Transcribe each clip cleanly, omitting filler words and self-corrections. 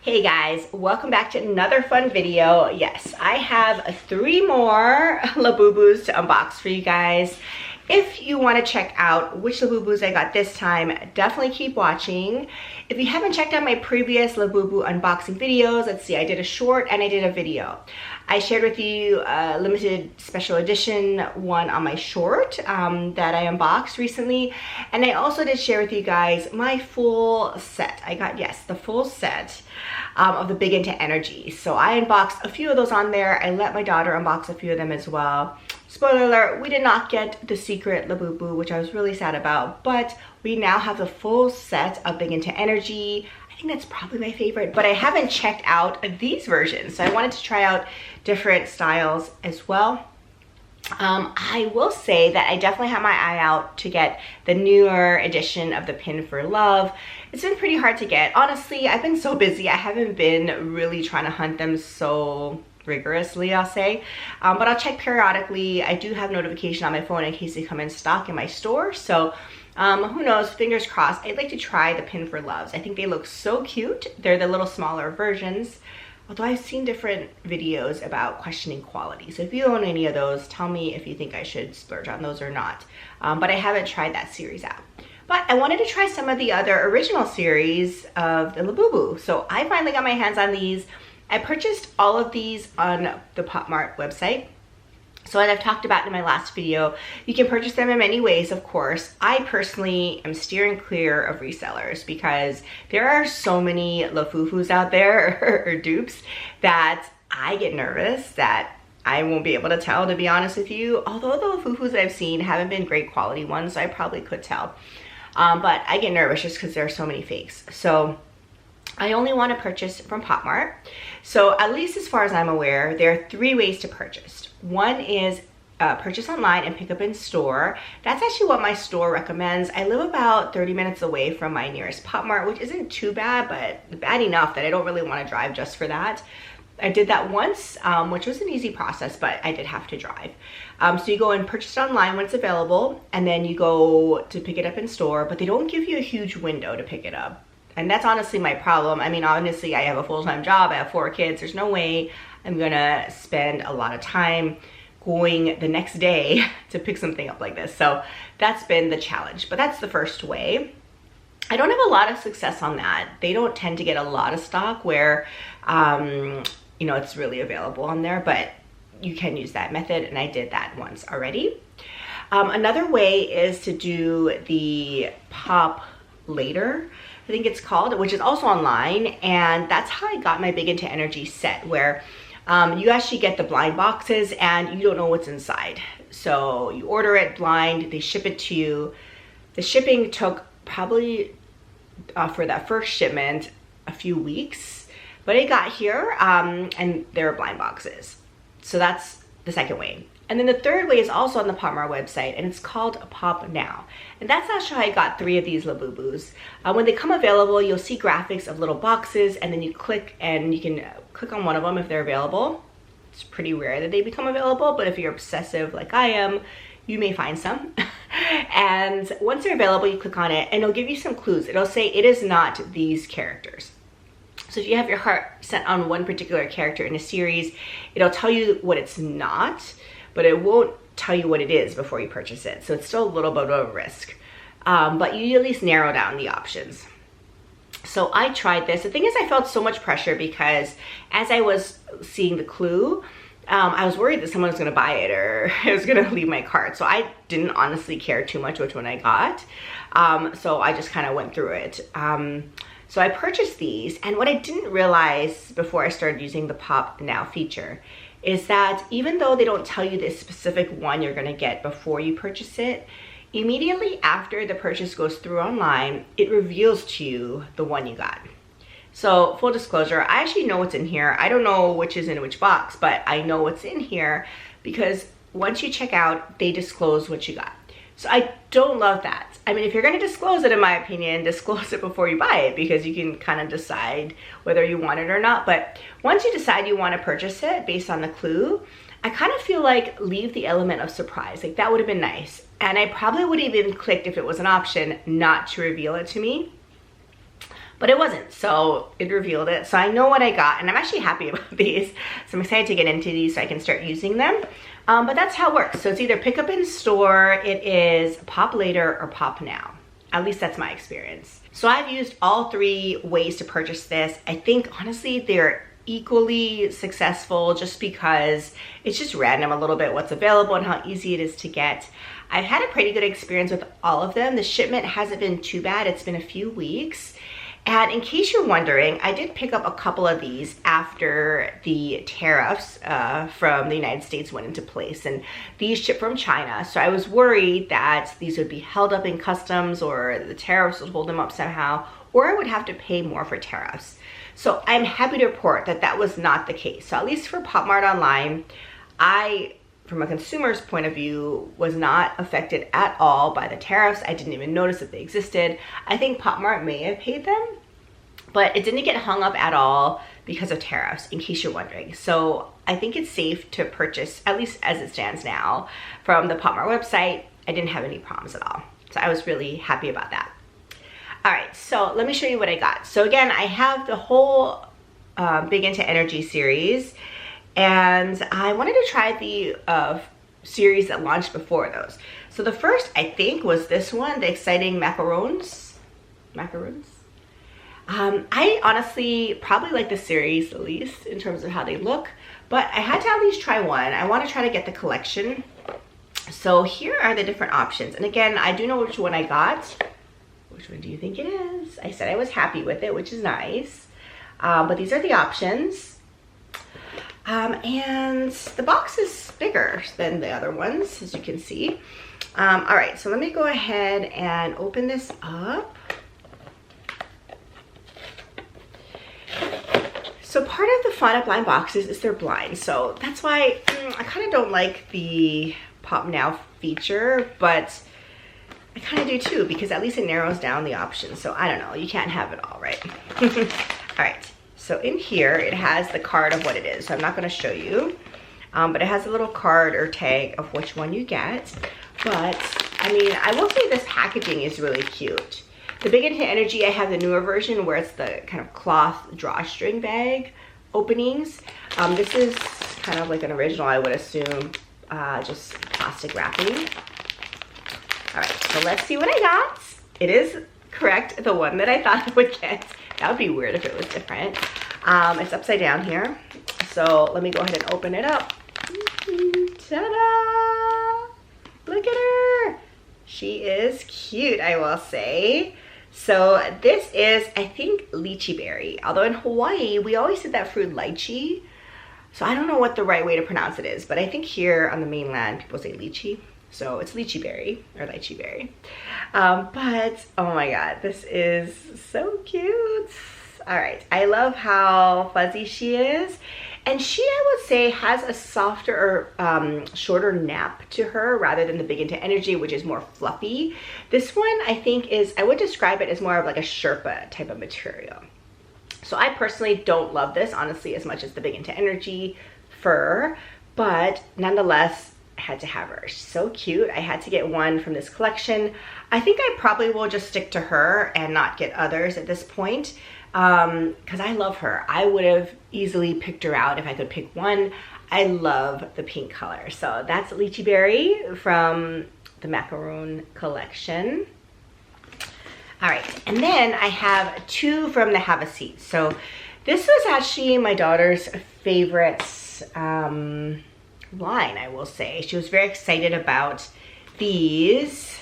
Hey guys, welcome back to another fun video. Yes, I have 3 more Labubus to unbox for you guys. If you want to check out which Labubus I got this time, definitely keep watching. If you haven't checked out my previous Labubu unboxing videos, let's see, I did a short and I did a video. I shared with you a limited special edition one on my short that I unboxed recently. And I also did share with you guys my full set. I got, yes, the full set of the Big Into Energy. So I unboxed a few of those on there. I let my daughter unbox a few of them as well. Spoiler alert, we did not get the secret Labubu, which I was really sad about, but we now have the full set of Big Into Energy. I think that's probably my favorite, but I haven't checked out these versions. So I wanted to try out different styles as well. I will say that I definitely have my eye out to get the newer edition of the Pin for Love. It's been pretty hard to get. Honestly, I've been so busy. I haven't been really trying to hunt them so rigorously, I'll say. But I'll check periodically. I do have notification on my phone in case they come in stock in my store. So who knows, fingers crossed. I'd like to try the Pin for Loves. I think they look so cute. They're the little smaller versions. Although I've seen different videos about questioning quality. So if you own any of those, tell me if you think I should splurge on those or not. But I haven't tried that series out. But I wanted to try some of the other original series of the Labubu. So I finally got my hands on these. I purchased all of these on the popmart website. So as I've talked about in my last video, you can purchase them in many ways, of course. I personally am steering clear of resellers because there are so many Lafufus out there, or dupes, that I get nervous that I won't be able to tell, to be honest with you. Although the Lafufus that I've seen haven't been great quality ones, so I probably could tell. But I get nervous just because there are so many fakes. So I only want to purchase from popmart. So at least as far as I'm aware, there are 3 ways to purchase. One is purchase online and pick up in store. That's actually what my store recommends. I live about 30 minutes away from my nearest popmart, which isn't too bad, but bad enough that I don't really want to drive just for that. I did that once, which was an easy process, but I did have to drive. So you go and purchase it online when it's available, and then you go to pick it up in store, but they don't give you a huge window to pick it up. And that's honestly my problem. I mean, honestly, I have a full-time job. I have 4 kids. There's no way I'm gonna spend a lot of time going the next day to pick something up like this. So that's been the challenge, but that's the first way. I don't have a lot of success on that. They don't tend to get a lot of stock where, you know, it's really available on there, but you can use that method, and I did that once already. Another way is to do the Pop Later, I think it's called, which is also online, and that's how I got my Big Into Energy set, where you actually get the blind boxes and you don't know what's inside. So you order it blind, they ship it to you. The shipping took probably, for that first shipment, a few weeks, but it got here, and there are blind boxes. So that's the second way. And then the third way is also on the popmart website, and it's called Pop Now. And that's actually how I got 3 of these Labubus. When they come available, you'll see graphics of little boxes, and then you click, and you can click on one of them if they're available. It's pretty rare that they become available, but if you're obsessive like I am, you may find some. And once they're available, you click on it, and it'll give you some clues. It'll say it is not these characters. So if you have your heart set on one particular character in a series, it'll tell you what it's not, but it won't tell you what it is before you purchase it. So it's still a little bit of a risk, but you at least narrow down the options. So I tried this. The thing is, I felt so much pressure because as I was seeing the clue, I was worried that someone was gonna buy it or it was gonna leave my cart. So I didn't honestly care too much which one I got. So I just kind of went through it. So I purchased these, and what I didn't realize before I started using the Pop Now feature is that even though they don't tell you the specific one you're gonna get before you purchase it, immediately after the purchase goes through online, it reveals to you the one you got. So full disclosure, I actually know what's in here. I don't know which is in which box, but I know what's in here because once you check out, they disclose what you got. So I don't love that. I mean, if you're gonna disclose it, in my opinion, disclose it before you buy it because you can kind of decide whether you want it or not. But once you decide you wanna purchase it based on the clue, I kind of feel like leave the element of surprise. Like that would have been nice. And I probably would have even clicked if it was an option not to reveal it to me. but it wasn't, so it revealed it. So I know what I got, and I'm actually happy about these. So I'm excited to get into these so I can start using them. But that's how it works. So it's either pick up in store, it is pop later, or pop now. At least that's my experience. So I've used all three ways to purchase this. I think honestly they're equally successful just because it's just random a little bit what's available and how easy it is to get. I've had a pretty good experience with all of them. The shipment hasn't been too bad. It's been a few weeks. And in case you're wondering, I did pick up a couple of these after the tariffs from the United States went into place, and these ship from China. So I was worried that these would be held up in customs or the tariffs would hold them up somehow, or I would have to pay more for tariffs. So I'm happy to report that that was not the case. So at least for PopMart online, I, from a consumer's point of view, was not affected at all by the tariffs. I didn't even notice that they existed. I think PopMart may have paid them, but it didn't get hung up at all because of tariffs, in case you're wondering. So I think it's safe to purchase, at least as it stands now, from the PopMart website. I didn't have any problems at all. So I was really happy about that. All right, so let me show you what I got. So again, I have the whole Big Into Energy series, and I wanted to try the series that launched before those. So the first, I think, was this one, the Exciting Macarons. I honestly probably like the series the least in terms of how they look, but I had to at least try one. I want to try to get the collection. So here are the different options. And again, I do know which one I got. Which one do you think it is? I said I was happy with it, which is nice. But these are the options. And the box is bigger than the other ones, as you can see. All right, so let me go ahead and open this up. So part of the fun of blind boxes is they're blind. So that's why I kind of don't like the Pop Now feature, but I kind of do too, because at least it narrows down the options. So I don't know, you can't have it all, right? All right, so in here, it has the card of what it is. So I'm not gonna show you, but it has a little card or tag of which one you get. But I mean, I will say this packaging is really cute. The Big Into Energy, I have the newer version where it's the kind of cloth drawstring bag openings. This is kind of like an original, I would assume, just plastic wrapping. All right, so let's see what I got. It is correct, the one that I thought I would get. That would be weird if it was different. It's upside down here. So let me go ahead and open it up. Ta-da! Look at her. She is cute, I will say. So this is, I think, lychee berry. Although in Hawaii, we always said that fruit lychee. So I don't know what the right way to pronounce it is, but I think here on the mainland, people say lychee. So it's lychee berry, or lychee berry. But, oh my God, this is so cute. All right, I love how fuzzy she is. And she, I would say, has a softer or shorter nap to her rather than the Big Into Energy, which is more fluffy. This one, I think, is, I would describe it as more of like a Sherpa type of material. So I personally don't love this, honestly, as much as the Big Into Energy fur, but nonetheless, I had to have her. She's so cute. I had to get one from this collection. I think I probably will just stick to her and not get others at this point, because I love her. I would have easily picked her out if I could pick one. I love the pink color. So that's lychee berry from the Macaron collection. All right, and then I have two from the Have a Seat. So this was actually my daughter's favorite line, I will say. She was very excited about these.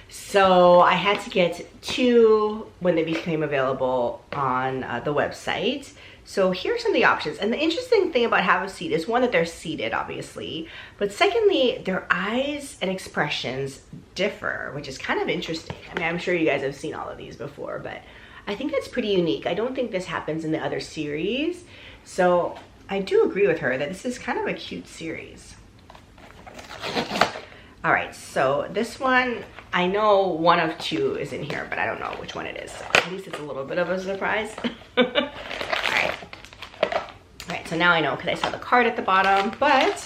So I had to get two when they became available on the website. So here's some of the options. And the interesting thing about Have a Seat is, one, that they're seated, obviously. But secondly, their eyes and expressions differ, which is kind of interesting. I mean, I'm sure you guys have seen all of these before, but I think that's pretty unique. I don't think this happens in the other series. So I do agree with her that this is kind of a cute series. All right, so this one, I know one of two is in here, but I don't know which one it is. So at least it's a little bit of a surprise. All right, so now I know because I saw the card at the bottom, but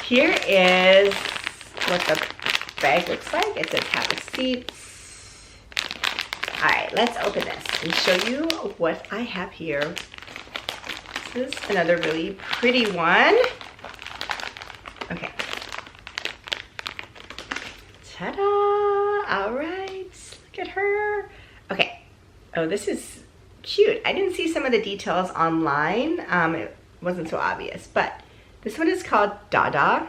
here is what the bag looks like. It says Have a Seat. All right, let's open this and show you what I have here. This is another really pretty one. Okay. Ta-da! All right, look at her. Okay. Oh, this is cute. I didn't see some of the details online. It wasn't so obvious, but this one is called Dada.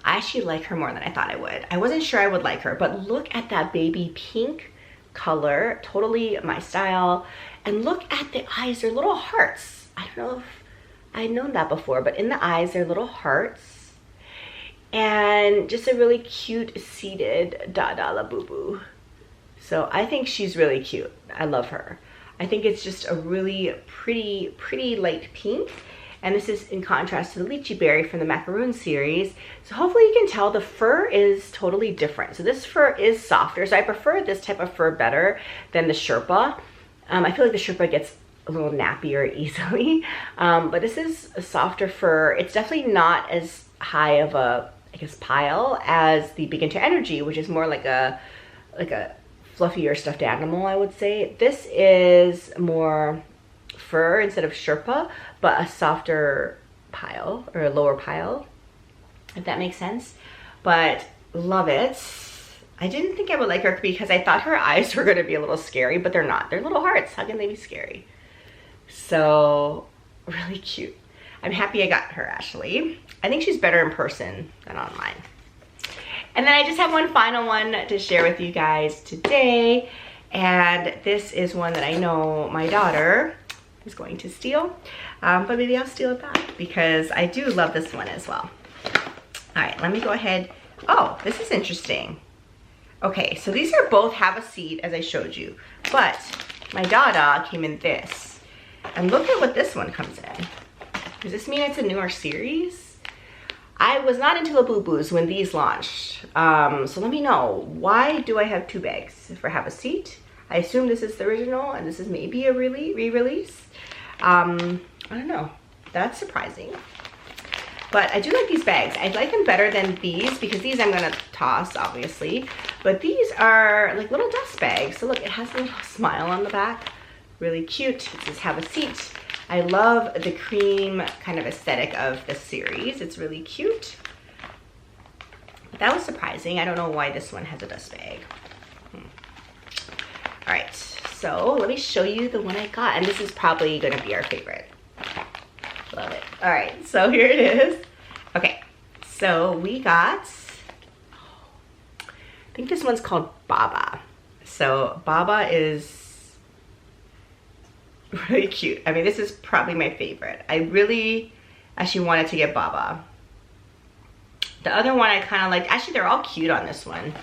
I actually like her more than I thought I would. I wasn't sure I would like her, but look at that baby pink color, totally my style. And look at the eyes, they're little hearts. I don't know if I'd known that before, but in the eyes, they're little hearts. And just a really cute seated Dada Labubu. So I think she's really cute. I love her. I think it's just a really pretty light pink. And this is in contrast to the lychee berry from the macaroon series. So hopefully you can tell the fur is totally different. So this fur is softer. So I prefer this type of fur better than the Sherpa. I feel like the Sherpa gets a little nappier easily. But this is a softer fur. It's definitely not as high of a, I guess, pile as the Begin to Energy, which is more like a fluffier stuffed animal, I would say. This is more fur instead of Sherpa, but a softer pile or a lower pile, if that makes sense. But love it. I didn't think I would like her because I thought her eyes were going to be a little scary, but they're not. They're little hearts. How can they be scary? So really cute. I'm happy I got her, actually. I think she's better in person than online. And then I just have one final one to share with you guys today. And this is one that I know my daughter is going to steal. But maybe I'll steal it back because I do love this one as well. All right, let me go ahead. Oh, this is interesting. Okay, so these are both have a seed as I showed you. But my Dada came in this. And look at what this one comes in. Does this mean it's a newer series? I was not into Labubus when these launched. So let me know, why do I have two bags for Have a Seat? I assume this is the original and this is maybe a re-release. I don't know, that's surprising. But I do like these bags. I like them better than these because these I'm gonna toss, obviously. But these are like little dust bags. So look, it has a little smile on the back. Really cute. It says Have a Seat. I love the cream kind of aesthetic of the series. It's really cute. But that was surprising. I don't know why this one has a dust bag. All right, so let me show you the one I got. And this is probably gonna be our favorite. Love it. All right, so here it is. Okay, so we got, I think this one's called Baba. So Baba is really cute. I mean, this is probably my favorite. I really actually wanted to get Baba. The other one I kind of liked. Actually, they're all cute on this one.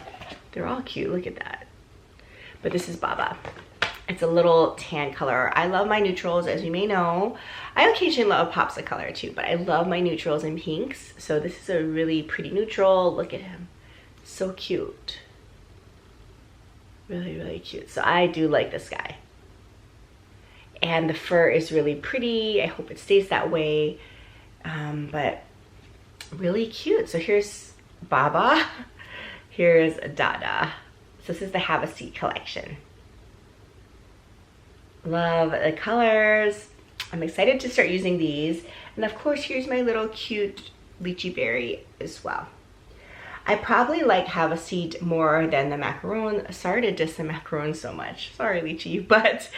They're all cute. Look at that. But this is Baba. It's a little tan color. I love my neutrals, as you may know. I occasionally love pops of color too, but I love my neutrals and pinks. So this is a really pretty neutral. Look at him. So cute. Really, really cute. So I do like this guy. And the fur is really pretty. I hope it stays that way. But really cute. So here's Baba. Here's Dada. So this is the Have a Seat collection. Love the colors. I'm excited to start using these. And of course, here's my little cute lychee berry as well. I probably like Have a Seat more than the macaroon. Sorry to diss the macaroon so much. Sorry, lychee, but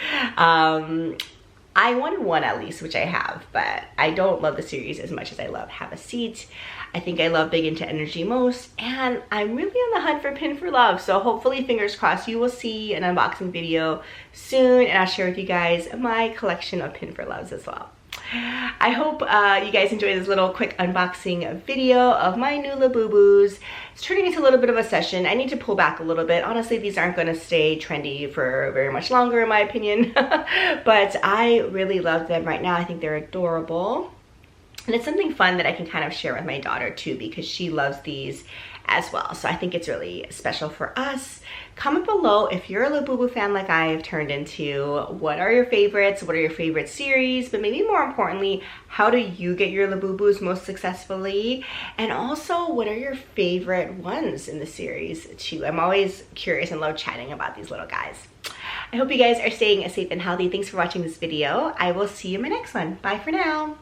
I wanted one at least, which I have, but I don't love the series as much as I love Have a Seat. I think I love Big Into Energy most, and I'm really on the hunt for Pin for Love. So hopefully, fingers crossed, you will see an unboxing video soon, and I'll share with you guys my collection of Pin for Loves as well. I hope you guys enjoyed this little quick unboxing video of my new Labubus. It's turning into a little bit of a session. I need to pull back a little bit. Honestly, these aren't going to stay trendy for very much longer in my opinion. But I really love them right now. I think they're adorable. And it's something fun that I can kind of share with my daughter too, because she loves these as well. So I think it's really special for us. Comment below if you're a Labubu fan like I've turned into. What are your favorites? What are your favorite series? But maybe more importantly, how do you get your Labubus most successfully? And also, what are your favorite ones in the series too? I'm always curious and love chatting about these little guys. I hope you guys are staying safe and healthy. Thanks for watching this video. I will see you in my next one. Bye for now.